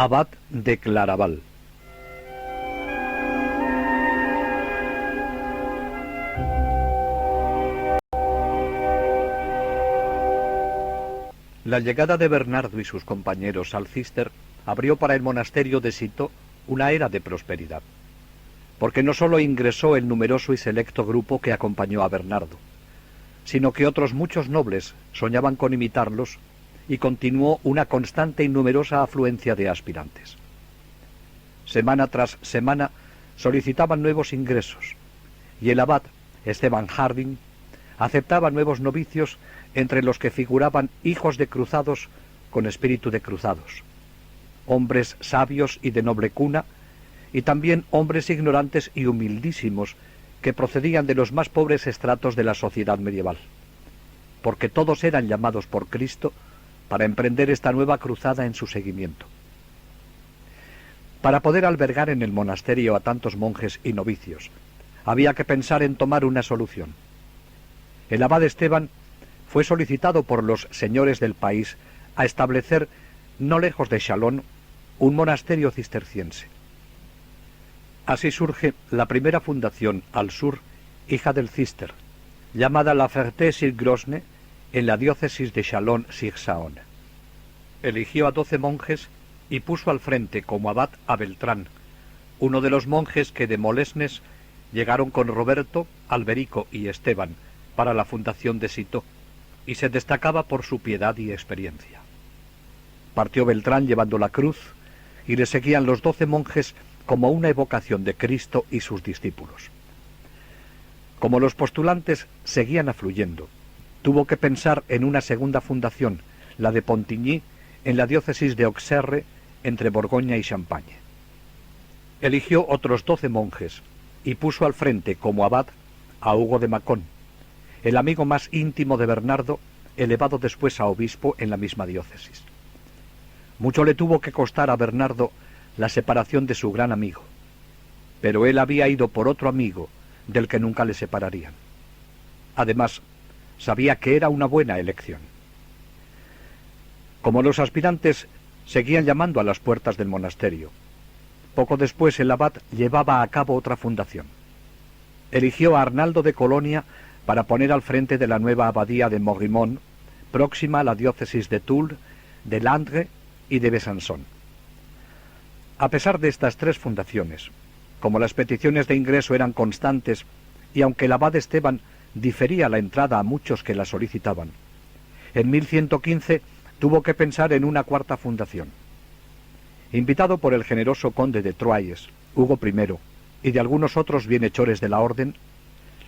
Abad de Claraval. La llegada de Bernardo y sus compañeros al Císter abrió para el monasterio de Citeaux una era de prosperidad, porque no sólo ingresó el numeroso y selecto grupo que acompañó a Bernardo, sino que otros muchos nobles soñaban con imitarlos y continuó una constante y numerosa afluencia de aspirantes. Semana tras semana solicitaban nuevos ingresos, y el abad, Esteban Harding, aceptaba nuevos novicios, entre los que figuraban hijos de cruzados con espíritu de cruzados, hombres sabios y de noble cuna, y también hombres ignorantes y humildísimos que procedían de los más pobres estratos de la sociedad medieval, porque todos eran llamados por Cristo para emprender esta nueva cruzada en su seguimiento. Para poder albergar en el monasterio a tantos monjes y novicios, había que pensar en tomar una solución. El abad Esteban fue solicitado por los señores del país a establecer, no lejos de Châlons, un monasterio cisterciense. Así surge la primera fundación al sur, hija del Císter, llamada La Ferté-sur-Grosne, en la diócesis de Châlons-sur-Saône. Eligió a 12 monjes y puso al frente como abad a Beltrán, uno de los monjes que de Molesnes llegaron con Roberto, Alberico y Esteban para la fundación de Citeaux, y se destacaba por su piedad y experiencia. Partió Beltrán llevando la cruz, y le seguían los 12 monjes como una evocación de Cristo y sus discípulos. Como los postulantes seguían afluyendo, tuvo que pensar en una segunda fundación, la de Pontigny, en la diócesis de Auxerre, entre Borgoña y Champagne. Eligió otros 12 monjes, y puso al frente como abad a Hugo de Mâcon, el amigo más íntimo de Bernardo, elevado después a obispo en la misma diócesis. Mucho le tuvo que costar a Bernardo la separación de su gran amigo, pero él había ido por otro amigo del que nunca le separarían. Además, sabía que era una buena elección. Como los aspirantes seguían llamando a las puertas del monasterio, poco después el abad llevaba a cabo otra fundación. Eligió a Arnaldo de Colonia para poner al frente de la nueva abadía de Montrimont, próxima a la diócesis de Toul, de Langres y de Besançon. A pesar de estas 3 fundaciones, como las peticiones de ingreso eran constantes, y aunque el abad Esteban difería la entrada a muchos que la solicitaban, en 1115 tuvo que pensar en una 4ª fundación. Invitado por el generoso conde de Troyes, Hugo I, y de algunos otros bienhechores de la orden,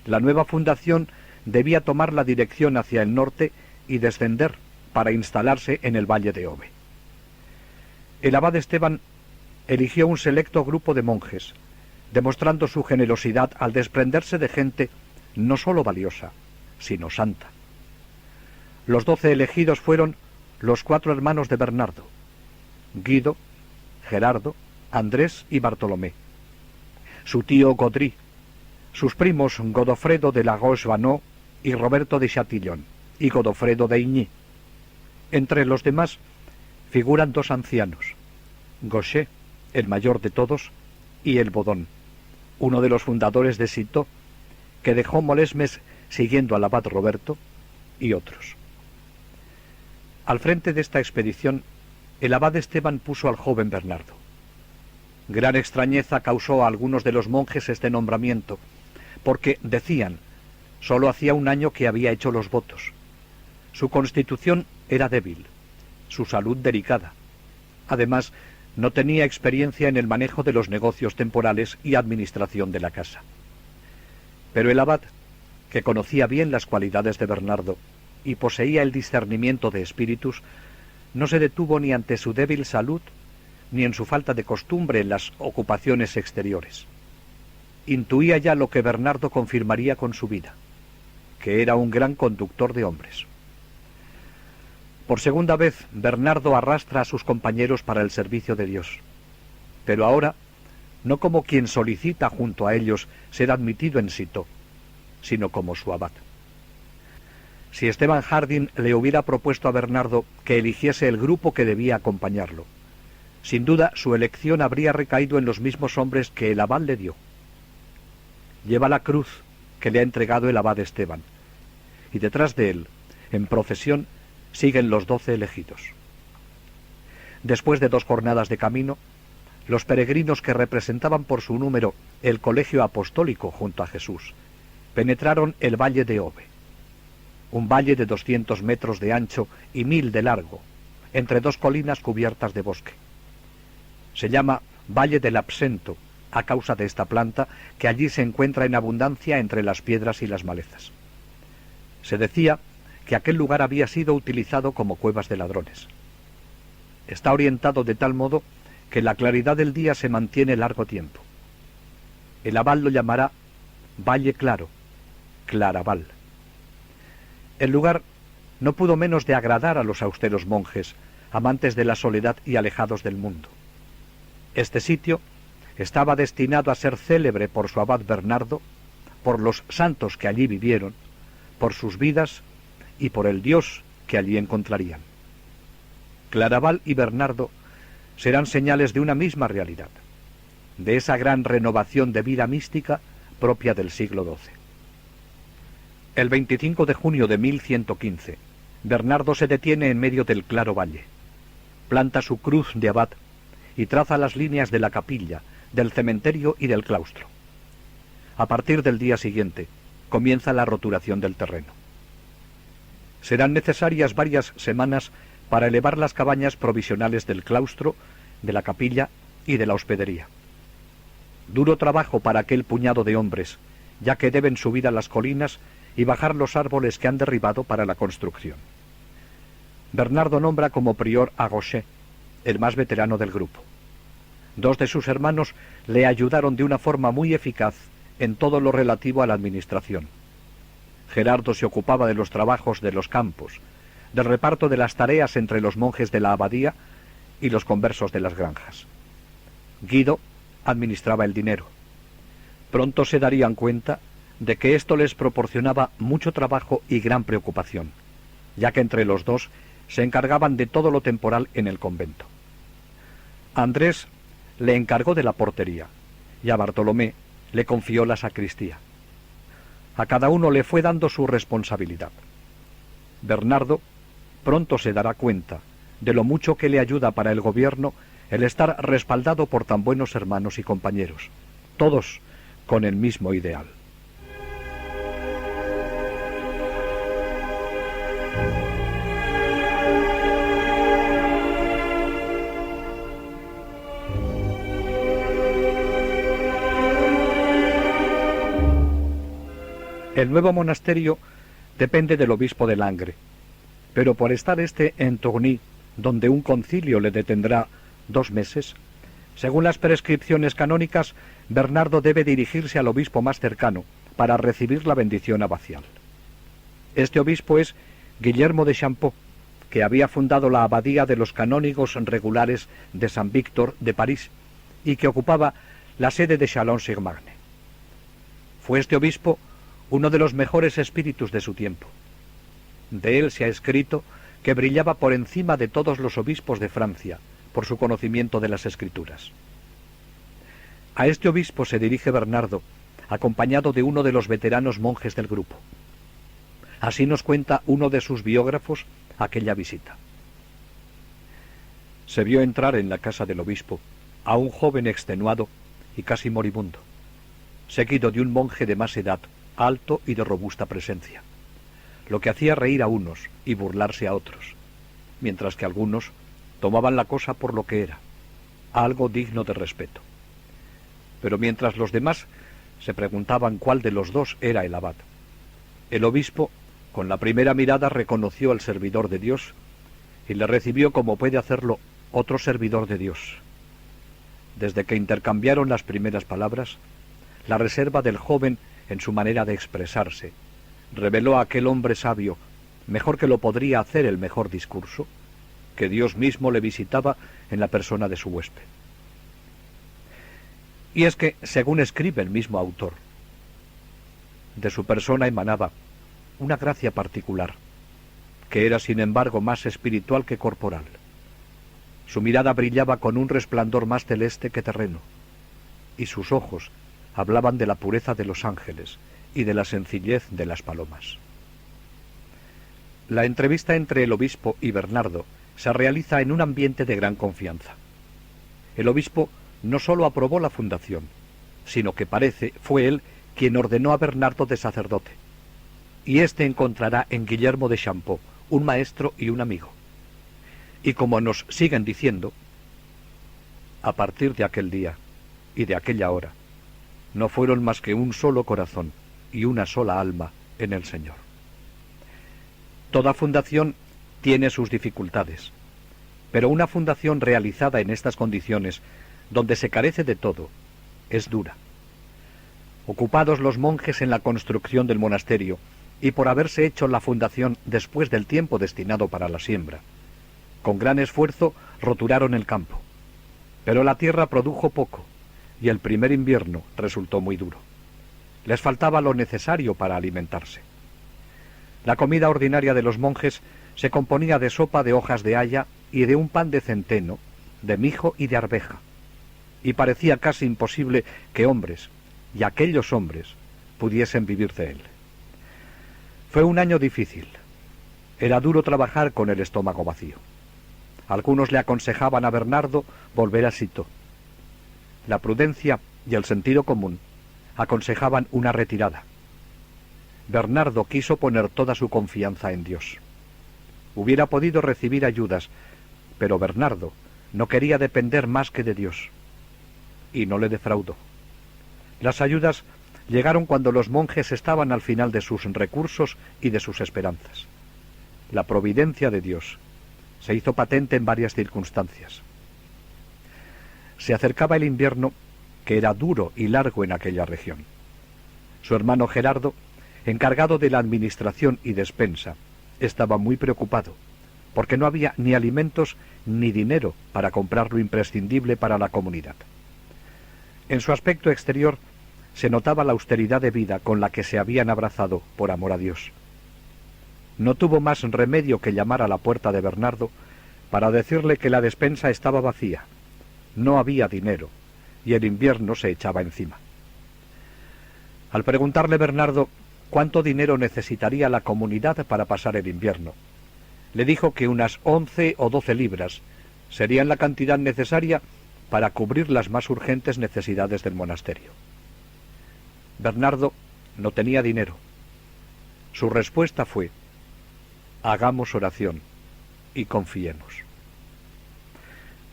la nueva fundación debía tomar la dirección hacia el norte y descender para instalarse en el valle de Obe. El abad Esteban eligió un selecto grupo de monjes, demostrando su generosidad al desprenderse de gente no sólo valiosa, sino santa. Los 12 elegidos fueron los 4 hermanos de Bernardo: Guido, Gerardo, Andrés y Bartolomé, su tío Gaudry, sus primos Godofredo de la Roche-Vanneau y Roberto de Chatillon, y Godofredo de Igny. Entre los demás figuran 2 ancianos, Gaucher, el mayor de todos, y el Bodón, uno de los fundadores de Citeaux, que dejó Molesmes siguiendo al abad Roberto, y otros. Al frente de esta expedición, el abad Esteban puso al joven Bernardo. Gran extrañeza causó a algunos de los monjes este nombramiento, porque, decían, sólo hacía un año que había hecho los votos. Su constitución era débil, su salud delicada. Además, no tenía experiencia en el manejo de los negocios temporales y administración de la casa. Pero el abad, que conocía bien las cualidades de Bernardo y poseía el discernimiento de espíritus, no se detuvo ni ante su débil salud ni en su falta de costumbre en las ocupaciones exteriores. Intuía ya lo que Bernardo confirmaría con su vida, que era un gran conductor de hombres. Por segunda vez, Bernardo arrastra a sus compañeros para el servicio de Dios, pero ahora no como quien solicita junto a ellos ser admitido en Citeaux, sino como su abad. Si Esteban Harding le hubiera propuesto a Bernardo que eligiese el grupo que debía acompañarlo, Sin duda, su elección habría recaído en los mismos hombres que el abad le dio. Lleva la cruz que le ha entregado el abad Esteban, y detrás de él, en procesión, siguen los 12 elegidos. Después de 2 jornadas de camino, los peregrinos que representaban por su número el colegio apostólico junto a Jesús, penetraron el valle de Obe, un valle de 200 metros de ancho y 1000 de largo, entre 2 colinas cubiertas de bosque. Se llama Valle del Absento, a causa de esta planta que allí se encuentra en abundancia entre las piedras y las malezas. Se decía que aquel lugar había sido utilizado como cuevas de ladrones. Está orientado de tal modo que la claridad del día se mantiene largo tiempo. El abad lo llamará Valle Claro, Claraval. El lugar no pudo menos de agradar a los austeros monjes, amantes de la soledad y alejados del mundo. Este sitio estaba destinado a ser célebre por su abad Bernardo, por los santos que allí vivieron, por sus vidas y por el Dios que allí encontrarían. Claraval y Bernardo serán señales de una misma realidad, de esa gran renovación de vida mística propia del siglo XII. El 25 de junio de 1115, Bernardo se detiene en medio del claro valle, planta su cruz de abad y traza las líneas de la capilla, del cementerio y del claustro. A partir del día siguiente, comienza la roturación del terreno. Serán necesarias varias semanas para elevar las cabañas provisionales del claustro, de la capilla y de la hospedería. Duro trabajo para aquel puñado de hombres, ya que deben subir a las colinas y bajar los árboles que han derribado para la construcción. Bernardo nombra como prior a Gauchet, el más veterano del grupo. 2 de sus hermanos le ayudaron de una forma muy eficaz en todo lo relativo a la administración. Gerardo se ocupaba de los trabajos de los campos, del reparto de las tareas entre los monjes de la abadía y los conversos de las granjas. Guido administraba el dinero. Pronto se darían cuenta de que esto les proporcionaba mucho trabajo y gran preocupación, ya que entre los 2 se encargaban de todo lo temporal en el convento. Andrés le encargó de la portería y a Bartolomé le confió la sacristía. A cada uno le fue dando su responsabilidad. Bernardo pronto se dará cuenta de lo mucho que le ayuda para el gobierno el estar respaldado por tan buenos hermanos y compañeros, todos con el mismo ideal. El nuevo monasterio depende del obispo de Langres, pero por estar este en Tourny, donde un concilio le detendrá 2 meses, según las prescripciones canónicas, Bernardo debe dirigirse al obispo más cercano para recibir la bendición abacial. Este obispo es Guillermo de Champeaux, que había fundado la abadía de los canónigos regulares de San Víctor de París y que ocupaba la sede de Chalon-sur-Marne. Fue este obispo uno de los mejores espíritus de su tiempo. De él se ha escrito que brillaba por encima de todos los obispos de Francia, por su conocimiento de las Escrituras. A este obispo se dirige Bernardo, acompañado de uno de los veteranos monjes del grupo. Así nos cuenta uno de sus biógrafos aquella visita. Se vio entrar en la casa del obispo a un joven extenuado y casi moribundo, seguido de un monje de más edad, alto y de robusta presencia, lo que hacía reír a unos y burlarse a otros, mientras que algunos tomaban la cosa por lo que era, algo digno de respeto. Pero mientras los demás se preguntaban cuál de los 2 era el abad, el obispo, con la primera mirada, reconoció al servidor de Dios y le recibió como puede hacerlo otro servidor de Dios. Desde que intercambiaron las primeras palabras, la reserva del joven en su manera de expresarse reveló a aquel hombre sabio, mejor que lo podría hacer el mejor discurso, que Dios mismo le visitaba en la persona de su huésped. Y es que, según escribe el mismo autor, de su persona emanaba una gracia particular, que era sin embargo más espiritual que corporal. Su mirada brillaba con un resplandor más celeste que terreno, y sus ojos hablaban de la pureza de los ángeles y de la sencillez de las palomas. La entrevista entre el obispo y Bernardo se realiza en un ambiente de gran confianza. El obispo no sólo aprobó la fundación, sino que parece fue él quien ordenó a Bernardo de sacerdote, y éste encontrará en Guillermo de Champeaux un maestro y un amigo. Y como nos siguen diciendo, a partir de aquel día y de aquella hora, no fueron más que un solo corazón y una sola alma en el Señor. Toda fundación tiene sus dificultades, pero una fundación realizada en estas condiciones, donde se carece de todo, es dura. Ocupados los monjes en la construcción del monasterio, y por haberse hecho la fundación después del tiempo destinado para la siembra, con gran esfuerzo roturaron el campo, pero la tierra produjo poco, y el primer invierno resultó muy duro. Les faltaba lo necesario para alimentarse. La comida ordinaria de los monjes se componía de sopa de hojas de haya y de un pan de centeno, de mijo y de arveja, y parecía casi imposible que hombres, y aquellos hombres, pudiesen vivir de él. Fue un año difícil. Era duro trabajar con el estómago vacío. Algunos le aconsejaban a Bernardo volver a Citeaux. La prudencia y el sentido común aconsejaban una retirada. Bernardo quiso poner toda su confianza en Dios. Hubiera podido recibir ayudas, pero Bernardo no quería depender más que de Dios. Y no le defraudó. Las ayudas llegaron cuando los monjes estaban al final de sus recursos y de sus esperanzas. La providencia de Dios se hizo patente en varias circunstancias. Se acercaba el invierno, que era duro y largo en aquella región. Su hermano Gerardo, encargado de la administración y despensa, estaba muy preocupado, porque no había ni alimentos ni dinero para comprar lo imprescindible para la comunidad. En su aspecto exterior se notaba la austeridad de vida con la que se habían abrazado por amor a Dios. No tuvo más remedio que llamar a la puerta de Bernardo para decirle que la despensa estaba vacía, no había dinero, y el invierno se echaba encima. Al preguntarle Bernardo cuánto dinero necesitaría la comunidad para pasar el invierno, le dijo que unas 11 o 12 libras serían la cantidad necesaria para cubrir las más urgentes necesidades del monasterio. Bernardo no tenía dinero. Su respuesta fue: hagamos oración y confiemos.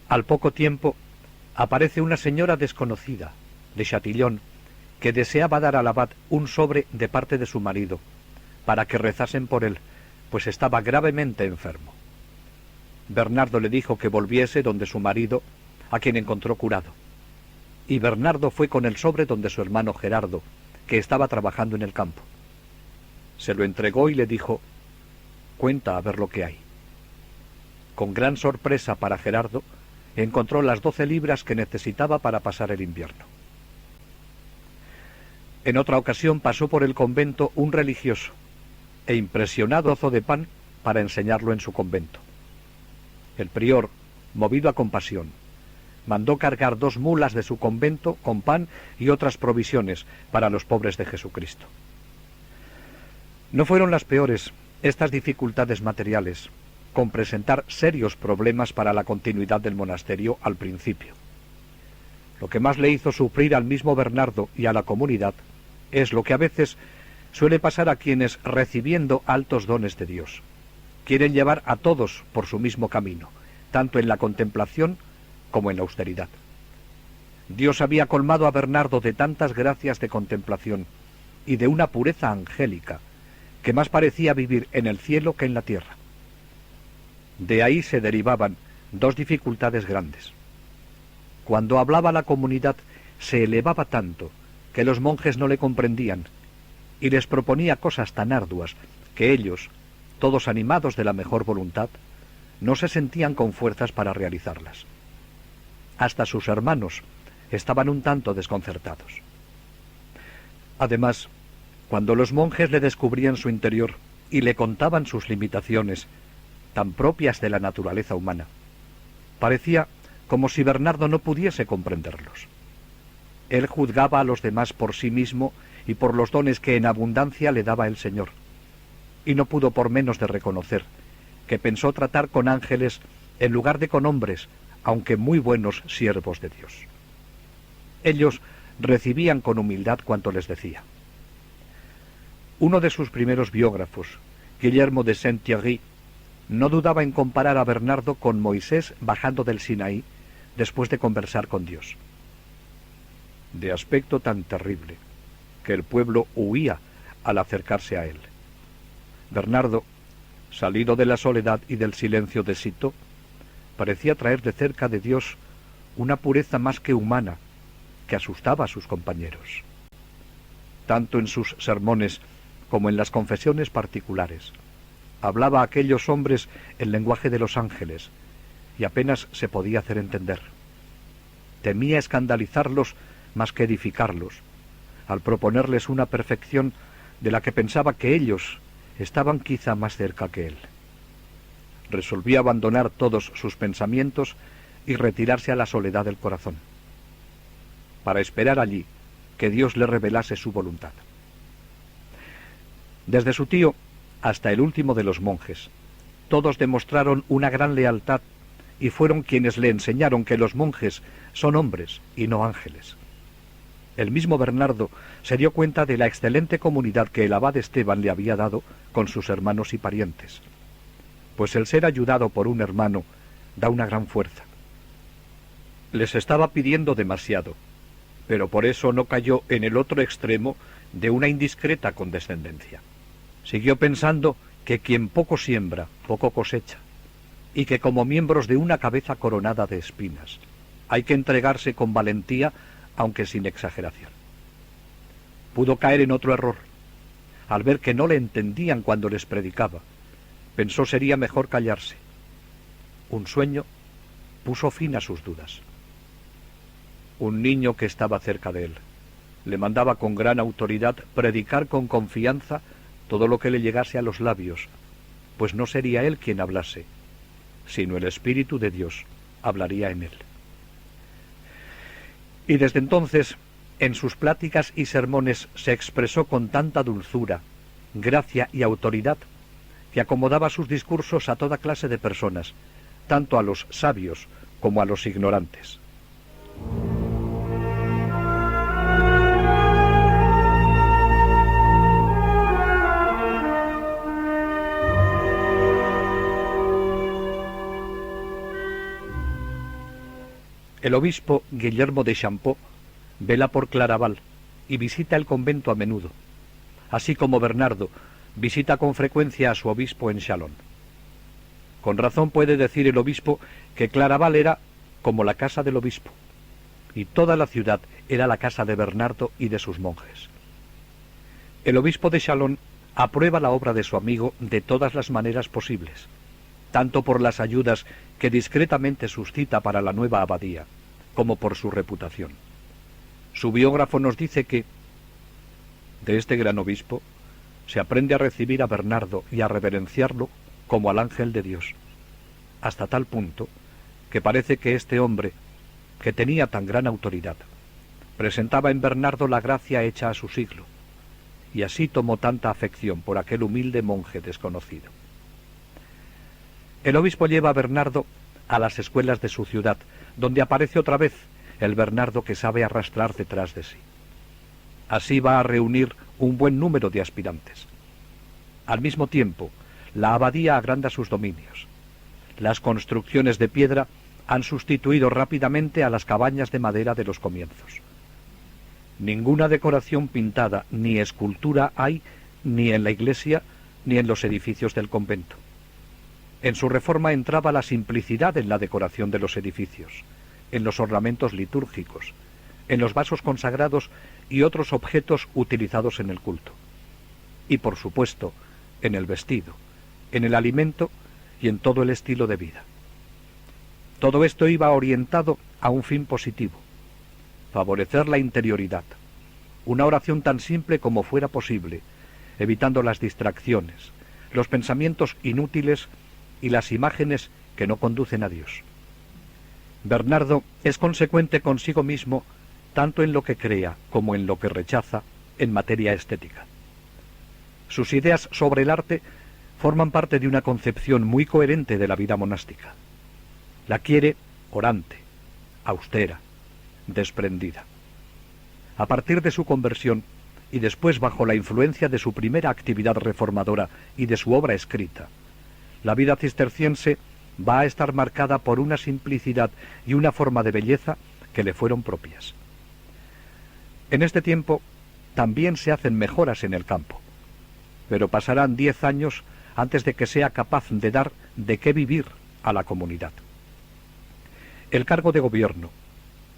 Al poco tiempo aparece una señora desconocida, de Chatillon, que deseaba dar al abad un sobre de parte de su marido, para que rezasen por él, pues estaba gravemente enfermo. Bernardo le dijo que volviese donde su marido, a quien encontró curado. Y Bernardo fue con el sobre donde su hermano Gerardo, que estaba trabajando en el campo. Se lo entregó y le dijo: cuenta a ver lo que hay. Con gran sorpresa para Gerardo, encontró las 12 libras que necesitaba para pasar el invierno. En otra ocasión pasó por el convento un religioso, e impresionado hizo de pan para enseñarlo en su convento. El prior, movido a compasión, mandó cargar 2 mulas de su convento con pan y otras provisiones para los pobres de Jesucristo. No fueron las peores estas dificultades materiales, con presentar serios problemas para la continuidad del monasterio al principio. Lo que más le hizo sufrir al mismo Bernardo y a la comunidad es lo que a veces suele pasar a quienes, recibiendo altos dones de Dios, quieren llevar a todos por su mismo camino, tanto en la contemplación como en la austeridad. Dios había colmado a Bernardo de tantas gracias de contemplación y de una pureza angélica que más parecía vivir en el cielo que en la tierra. De ahí se derivaban 2 dificultades grandes. Cuando hablaba a la comunidad se elevaba tanto que los monjes no le comprendían y les proponía cosas tan arduas que ellos, todos animados de la mejor voluntad, no se sentían con fuerzas para realizarlas. Hasta sus hermanos estaban un tanto desconcertados. Además, cuando los monjes le descubrían su interior y le contaban sus limitaciones, tan propias de la naturaleza humana, Parecía como si Bernardo no pudiese comprenderlos. Él juzgaba a los demás por sí mismo y por los dones que en abundancia le daba el Señor, y no pudo por menos de reconocer que pensó tratar con ángeles en lugar de con hombres, aunque muy buenos siervos de Dios. Ellos recibían con humildad cuanto les decía. Uno de sus primeros biógrafos, Guillermo de Saint-Thierry, no dudaba en comparar a Bernardo con Moisés bajando del Sinaí después de conversar con Dios. De aspecto tan terrible que el pueblo huía al acercarse a él. Bernardo, salido de la soledad y del silencio de Cîteaux, parecía traer de cerca de Dios una pureza más que humana que asustaba a sus compañeros. Tanto en sus sermones como en las confesiones particulares, hablaba a aquellos hombres el lenguaje de los ángeles y apenas se podía hacer entender. Temía escandalizarlos más que edificarlos, al proponerles una perfección de la que pensaba que ellos estaban quizá más cerca que él. Resolvió abandonar todos sus pensamientos y retirarse a la soledad del corazón, para esperar allí que Dios le revelase su voluntad. Desde su tío hasta el último de los monjes, todos demostraron una gran lealtad y fueron quienes le enseñaron que los monjes son hombres y no ángeles. El mismo Bernardo se dio cuenta de la excelente comunidad que el abad Esteban le había dado con sus hermanos y parientes, pues el ser ayudado por un hermano da una gran fuerza. Les estaba pidiendo demasiado, pero por eso no cayó en el otro extremo de una indiscreta condescendencia. Siguió pensando que quien poco siembra, poco cosecha, y que como miembros de una cabeza coronada de espinas, hay que entregarse con valentía, aunque sin exageración. Pudo caer en otro error. Al ver que no le entendían cuando les predicaba, pensó sería mejor callarse. Un sueño puso fin a sus dudas. Un niño que estaba cerca de él le mandaba con gran autoridad predicar con confianza todo lo que le llegase a los labios, pues no sería él quien hablase, sino el Espíritu de Dios hablaría en él. Y desde entonces, en sus pláticas y sermones se expresó con tanta dulzura, gracia y autoridad, que acomodaba sus discursos a toda clase de personas, tanto a los sabios como a los ignorantes. El obispo Guillermo de Champeaux vela por Claraval y visita el convento a menudo, así como Bernardo visita con frecuencia a su obispo en Châlons. Con razón puede decir el obispo que Claraval era como la casa del obispo, y toda la ciudad era la casa de Bernardo y de sus monjes. El obispo de Châlons aprueba la obra de su amigo de todas las maneras posibles, tanto por las ayudas que discretamente suscita para la nueva abadía, como por su reputación. Su biógrafo nos dice que de este gran obispo se aprende a recibir a Bernardo y a reverenciarlo como al ángel de Dios, hasta tal punto que parece que este hombre, que tenía tan gran autoridad, presentaba en Bernardo la gracia hecha a su siglo, y así tomó tanta afección por aquel humilde monje desconocido. El obispo lleva a Bernardo a las escuelas de su ciudad, donde aparece otra vez el Bernardo que sabe arrastrar detrás de sí. Así va a reunir un buen número de aspirantes. Al mismo tiempo, la abadía agranda sus dominios. Las construcciones de piedra han sustituido rápidamente a las cabañas de madera de los comienzos. Ninguna decoración pintada ni escultura hay ni en la iglesia ni en los edificios del convento. En su reforma entraba la simplicidad en la decoración de los edificios, en los ornamentos litúrgicos, en los vasos consagrados y otros objetos utilizados en el culto. Y por supuesto, en el vestido, en el alimento y en todo el estilo de vida. Todo esto iba orientado a un fin positivo: favorecer la interioridad, una oración tan simple como fuera posible, evitando las distracciones, los pensamientos inútiles y las imágenes que no conducen a Dios. Bernardo es consecuente consigo mismo tanto en lo que crea como en lo que rechaza en materia estética. Sus ideas sobre el arte forman parte de una concepción muy coherente de la vida monástica. La quiere orante, austera, desprendida. A partir de su conversión, y después bajo la influencia de su primera actividad reformadora y de su obra escrita, la vida cisterciense va a estar marcada por una simplicidad y una forma de belleza que le fueron propias. En este tiempo también se hacen mejoras en el campo, pero pasarán 10 años antes de que sea capaz de dar de qué vivir a la comunidad. El cargo de gobierno,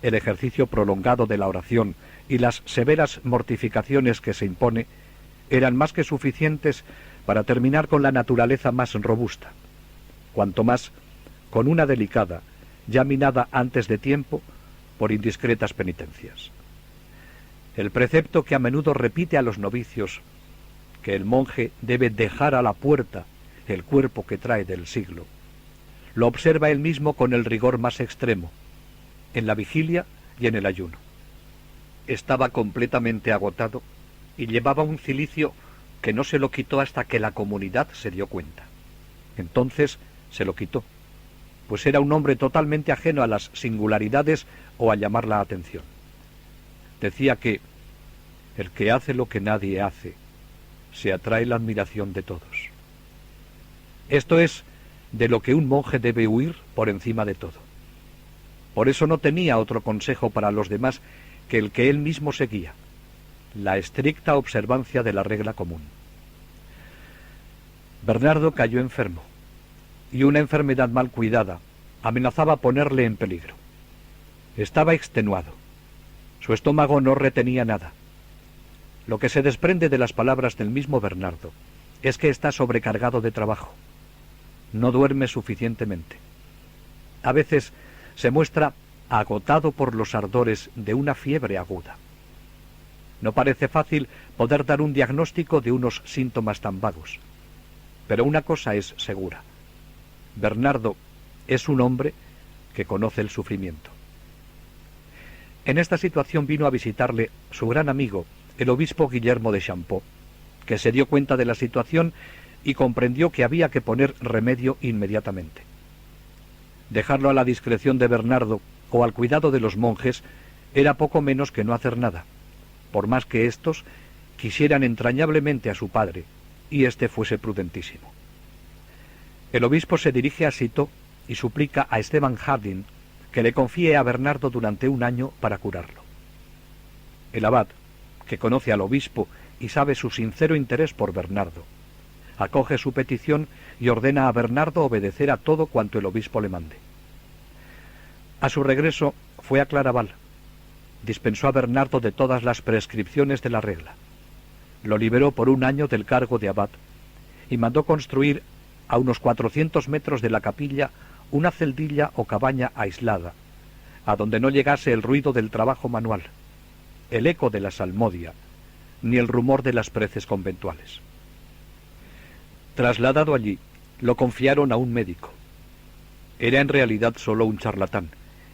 el ejercicio prolongado de la oración y las severas mortificaciones que se impone eran más que suficientes para terminar con la naturaleza más robusta, cuanto más con una delicada, ya minada antes de tiempo por indiscretas penitencias. El precepto que a menudo repite a los novicios, que el monje debe dejar a la puerta el cuerpo que trae del siglo, lo observa él mismo con el rigor más extremo, en la vigilia y en el ayuno. Estaba completamente agotado y llevaba un cilicio que no se lo quitó hasta que la comunidad se dio cuenta. Entonces se lo quitó, pues era un hombre totalmente ajeno a las singularidades o a llamar la atención. Decía que el que hace lo que nadie hace se atrae la admiración de todos. Esto es de lo que un monje debe huir por encima de todo. Por eso no tenía otro consejo para los demás que el que él mismo seguía, la estricta observancia de la regla común. Bernardo cayó enfermo, y una enfermedad mal cuidada amenazaba ponerle en peligro. Estaba extenuado. Su estómago no retenía nada. Lo que se desprende de las palabras del mismo Bernardo es que está sobrecargado de trabajo. No duerme suficientemente. A veces se muestra agotado por los ardores de una fiebre aguda. No parece fácil poder dar un diagnóstico de unos síntomas tan vagos. Pero una cosa es segura. Bernardo es un hombre que conoce el sufrimiento. En esta situación vino a visitarle su gran amigo, el obispo Guillermo de Champeaux, que se dio cuenta de la situación y comprendió que había que poner remedio inmediatamente. Dejarlo a la discreción de Bernardo o al cuidado de los monjes era poco menos que no hacer nada, por más que éstos quisieran entrañablemente a su padre y éste fuese prudentísimo. El obispo se dirige a Citeaux y suplica a Esteban Harding que le confíe a Bernardo durante un año para curarlo. El abad, que conoce al obispo y sabe su sincero interés por Bernardo, acoge su petición y ordena a Bernardo obedecer a todo cuanto el obispo le mande. A su regreso fue a Claraval, dispensó a Bernardo de todas las prescripciones de la regla, lo liberó por un año del cargo de abad y mandó construir a unos 400 metros de la capilla una celdilla o cabaña aislada, a donde no llegase el ruido del trabajo manual, el eco de la salmodia, ni el rumor de las preces conventuales. Trasladado allí, lo confiaron a un médico. Era en realidad solo un charlatán,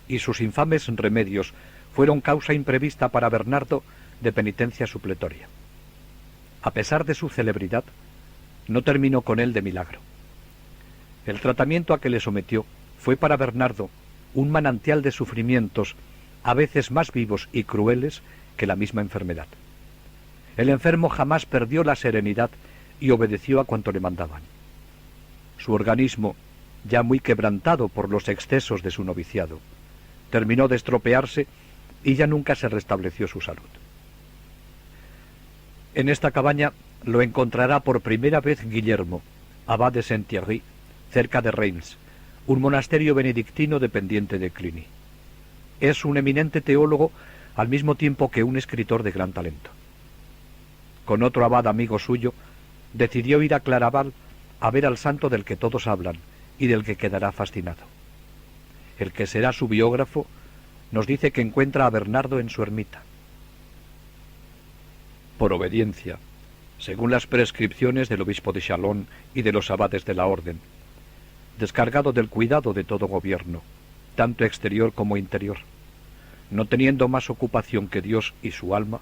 y sus infames remedios fueron causa imprevista para Bernardo de penitencia supletoria. A pesar de su celebridad, no terminó con él de milagro. El tratamiento a que le sometió fue para Bernardo un manantial de sufrimientos a veces más vivos y crueles que la misma enfermedad. El enfermo jamás perdió la serenidad y obedeció a cuanto le mandaban. Su organismo, ya muy quebrantado por los excesos de su noviciado, terminó de estropearse y ya nunca se restableció su salud. En esta cabaña lo encontrará por primera vez Guillermo, abad de Saint-Thierry, cerca de Reims, un monasterio benedictino dependiente de Cluny. Es un eminente teólogo al mismo tiempo que un escritor de gran talento. Con otro abad amigo suyo, decidió ir a Claraval a ver al santo del que todos hablan y del que quedará fascinado. El que será su biógrafo nos dice que encuentra a Bernardo en su ermita. Por obediencia, según las prescripciones del obispo de Chalon y de los abades de la orden, descargado del cuidado de todo gobierno, tanto exterior como interior, no teniendo más ocupación que Dios y su alma,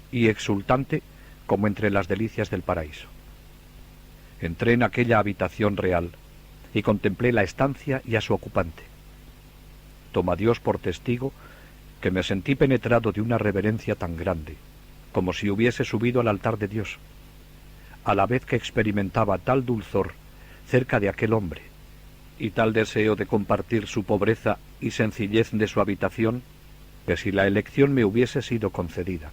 y exultante como entre las delicias del paraíso. Entré en aquella habitación real y contemplé la estancia y a su ocupante. Toma Dios por testigo que me sentí penetrado de una reverencia tan grande, como si hubiese subido al altar de Dios, a la vez que experimentaba tal dulzor cerca de aquel hombre, y tal deseo de compartir su pobreza y sencillez de su habitación, que si la elección me hubiese sido concedida,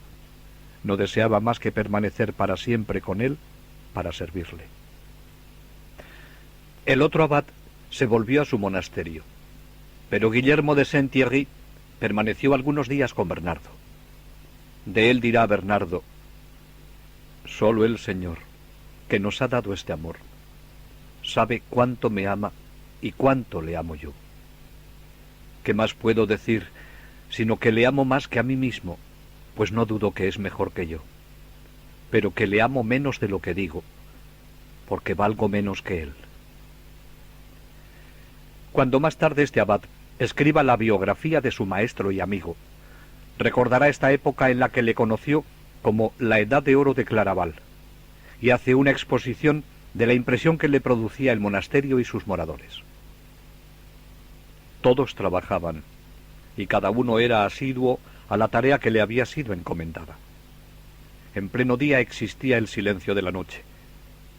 no deseaba más que permanecer para siempre con él para servirle. El otro abad se volvió a su monasterio, pero Guillermo de Saint-Thierry permaneció algunos días con Bernardo. De él dirá Bernardo: solo el Señor, que nos ha dado este amor, sabe cuánto me ama y cuánto le amo yo. ¿Qué más puedo decir sino que le amo más que a mí mismo, pues no dudo que es mejor que yo, pero que le amo menos de lo que digo, porque valgo menos que él? Cuando más tarde este abad escriba la biografía de su maestro y amigo, recordará esta época en la que le conoció como la Edad de Oro de Claraval, y hace una exposición de la impresión que le producía el monasterio y sus moradores. Todos trabajaban, y cada uno era asiduo a la tarea que le había sido encomendada. En pleno día existía el silencio de la noche,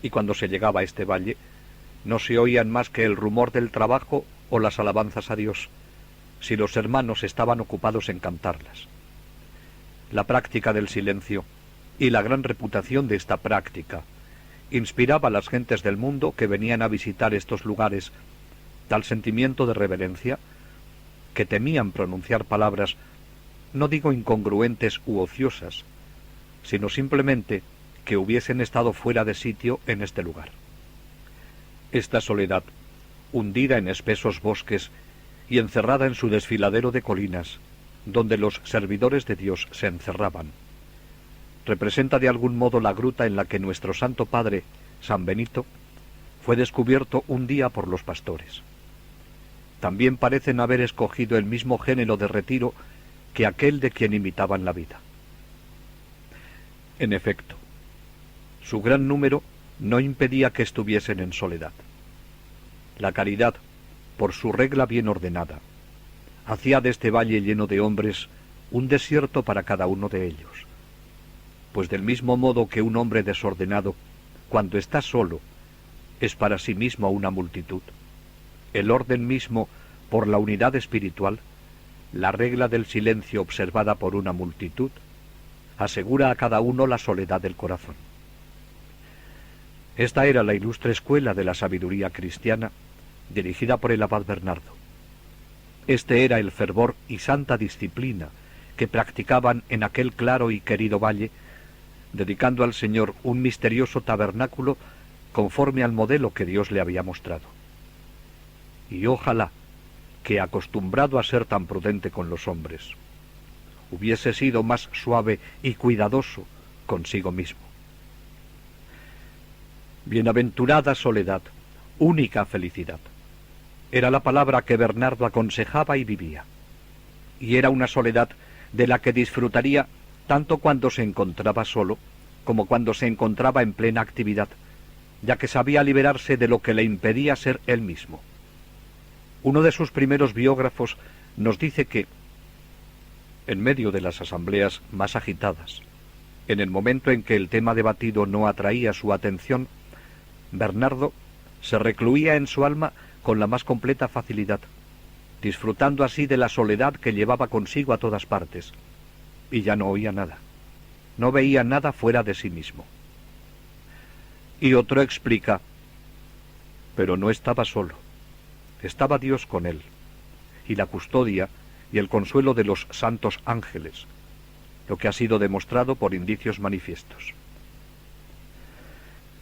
y cuando se llegaba a este valle, no se oían más que el rumor del trabajo o las alabanzas a Dios, si los hermanos estaban ocupados en cantarlas. La práctica del silencio y la gran reputación de esta práctica inspiraba a las gentes del mundo que venían a visitar estos lugares tal sentimiento de reverencia que temían pronunciar palabras, no digo incongruentes u ociosas, sino simplemente que hubiesen estado fuera de sitio en este lugar. Esta soledad, hundida en espesos bosques y encerrada en su desfiladero de colinas, donde los servidores de Dios se encerraban, representa de algún modo la gruta en la que nuestro Santo Padre, San Benito, fue descubierto un día por los pastores. También parecen haber escogido el mismo género de retiro que aquel de quien imitaban la vida. En efecto, su gran número no impedía que estuviesen en soledad. La caridad, por su regla bien ordenada, hacía de este valle lleno de hombres un desierto para cada uno de ellos. Pues del mismo modo que un hombre desordenado, cuando está solo, es para sí mismo una multitud, el orden mismo, por la unidad espiritual, la regla del silencio observada por una multitud, asegura a cada uno la soledad del corazón. Esta era la ilustre escuela de la sabiduría cristiana, dirigida por el abad Bernardo. Este era el fervor y santa disciplina que practicaban en aquel claro y querido valle, dedicando al Señor un misterioso tabernáculo conforme al modelo que Dios le había mostrado. Y ojalá que, acostumbrado a ser tan prudente con los hombres, hubiese sido más suave y cuidadoso consigo mismo. Bienaventurada soledad, única felicidad, era la palabra que Bernardo aconsejaba y vivía, y era una soledad de la que disfrutaría tanto cuando se encontraba solo como cuando se encontraba en plena actividad, ya que sabía liberarse de lo que le impedía ser él mismo. Uno de sus primeros biógrafos nos dice que, en medio de las asambleas más agitadas, en el momento en que el tema debatido no atraía su atención, Bernardo se recluía en su alma con la más completa facilidad, disfrutando así de la soledad que llevaba consigo a todas partes, y ya no oía nada, no veía nada fuera de sí mismo. Y otro explica: pero no estaba solo, estaba Dios con él, y la custodia y el consuelo de los santos ángeles, lo que ha sido demostrado por indicios manifiestos.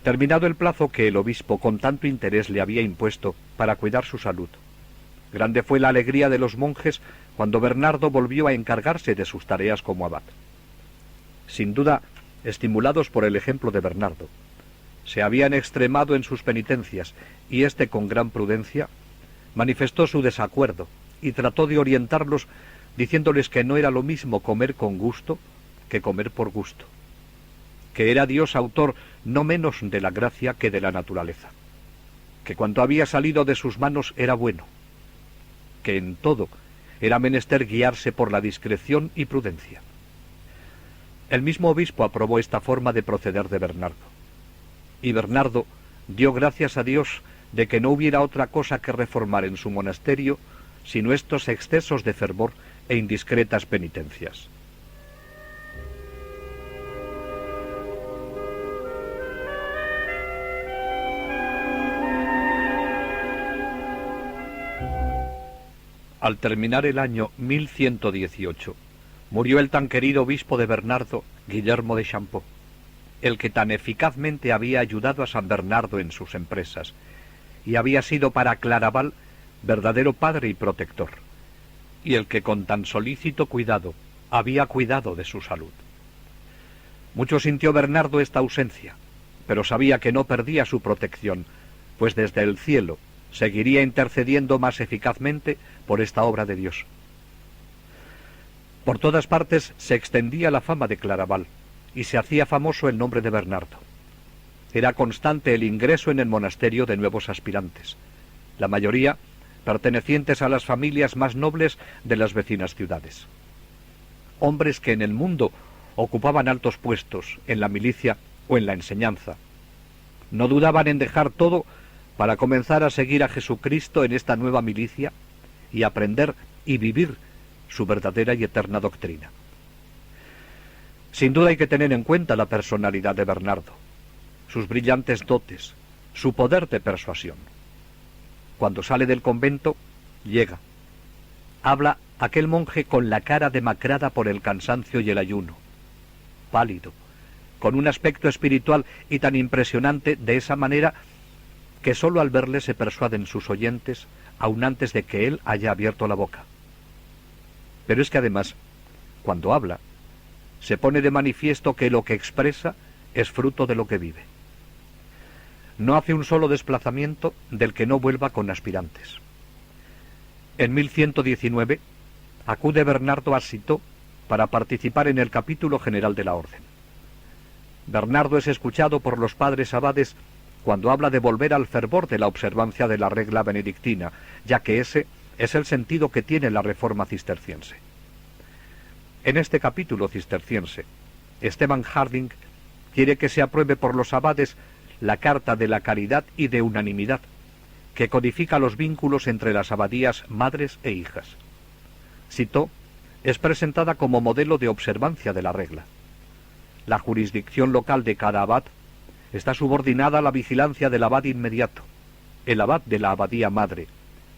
Terminado el plazo que el obispo con tanto interés le había impuesto para cuidar su salud, grande fue la alegría de los monjes cuando Bernardo volvió a encargarse de sus tareas como abad. Sin duda, estimulados por el ejemplo de Bernardo, se habían extremado en sus penitencias, y éste con gran prudencia manifestó su desacuerdo y trató de orientarlos diciéndoles que no era lo mismo comer con gusto que comer por gusto, que era Dios autor no menos de la gracia que de la naturaleza, que cuanto había salido de sus manos era bueno, que en todo era menester guiarse por la discreción y prudencia. El mismo obispo aprobó esta forma de proceder de Bernardo, y Bernardo dio gracias a Dios de que no hubiera otra cosa que reformar en su monasterio sino estos excesos de fervor e indiscretas penitencias. Al terminar el año 1118, murió el tan querido obispo de Bernardo, Guillermo de Champeaux, el que tan eficazmente había ayudado a San Bernardo en sus empresas, y había sido para Claraval verdadero padre y protector, y el que con tan solícito cuidado había cuidado de su salud. Mucho sintió Bernardo esta ausencia, pero sabía que no perdía su protección, pues desde el cielo seguiría intercediendo más eficazmente por esta obra de Dios. Por todas partes se extendía la fama de Claraval, y se hacía famoso el nombre de Bernardo. Era constante el ingreso en el monasterio de nuevos aspirantes, la mayoría pertenecientes a las familias más nobles de las vecinas ciudades. Hombres que en el mundo ocupaban altos puestos, en la milicia o en la enseñanza. No dudaban en dejar todo para comenzar a seguir a Jesucristo en esta nueva milicia y aprender y vivir su verdadera y eterna doctrina. Sin duda hay que tener en cuenta la personalidad de Bernardo, sus brillantes dotes, su poder de persuasión. Cuando sale del convento, llega. Habla aquel monje con la cara demacrada por el cansancio y el ayuno, pálido, con un aspecto espiritual y tan impresionante de esa manera que sólo al verle se persuaden sus oyentes, aun antes de que él haya abierto la boca. Pero es que además, cuando habla, se pone de manifiesto que lo que expresa es fruto de lo que vive. No hace un solo desplazamiento del que no vuelva con aspirantes. En 1119 acude Bernardo a Citeaux para participar en el capítulo general de la orden. Bernardo es escuchado por los padres abades cuando habla de volver al fervor de la observancia de la regla benedictina, ya que ese es el sentido que tiene la reforma cisterciense. En este capítulo cisterciense, Esteban Harding quiere que se apruebe por los abades la Carta de la Caridad y de Unanimidad, que codifica los vínculos entre las abadías madres e hijas. Citeaux es presentada como modelo de observancia de la regla. La jurisdicción local de cada abad está subordinada a la vigilancia del abad inmediato, el abad de la abadía madre,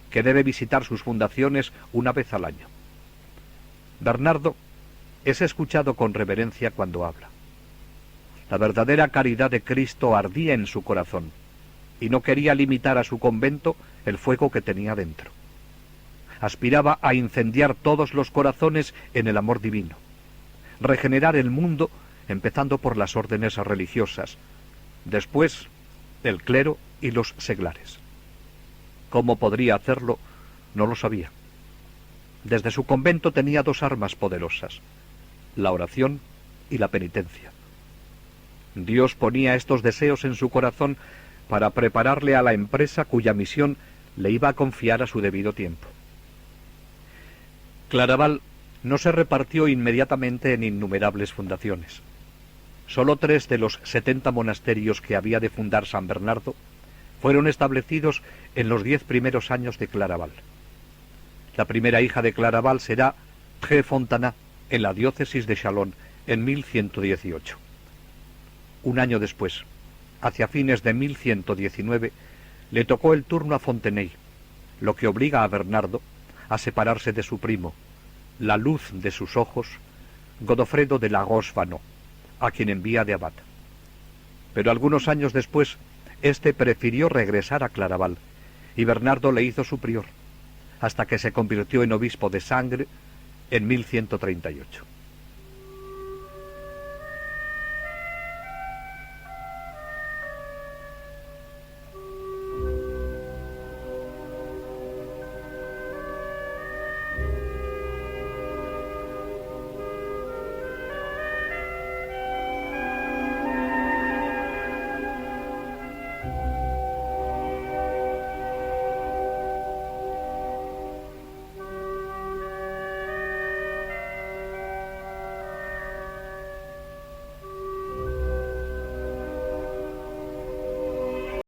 que debe visitar sus fundaciones una vez al año. Bernardo es escuchado con reverencia cuando habla. La verdadera caridad de Cristo ardía en su corazón, y no quería limitar a su convento el fuego que tenía dentro. Aspiraba a incendiar todos los corazones en el amor divino, regenerar el mundo empezando por las órdenes religiosas, después el clero y los seglares. ¿Cómo podría hacerlo? No lo sabía. Desde su convento tenía dos armas poderosas, la oración y la penitencia. Dios ponía estos deseos en su corazón para prepararle a la empresa cuya misión le iba a confiar a su debido tiempo. Claraval no se repartió inmediatamente en innumerables fundaciones. Solo 3 de los 70 monasterios que había de fundar San Bernardo fueron establecidos en los 10 primeros años de Claraval. La primera hija de Claraval será Tréfontanet, en la diócesis de Chalon, en 1118. Un año después, hacia fines de 1119, le tocó el turno a Fontenay, lo que obliga a Bernardo a separarse de su primo, la luz de sus ojos, Godofredo de la Roche-Vanneau, a quien envía de abad. Pero algunos años después, éste prefirió regresar a Claraval, y Bernardo le hizo su prior, hasta que se convirtió en obispo de Sangre en 1138.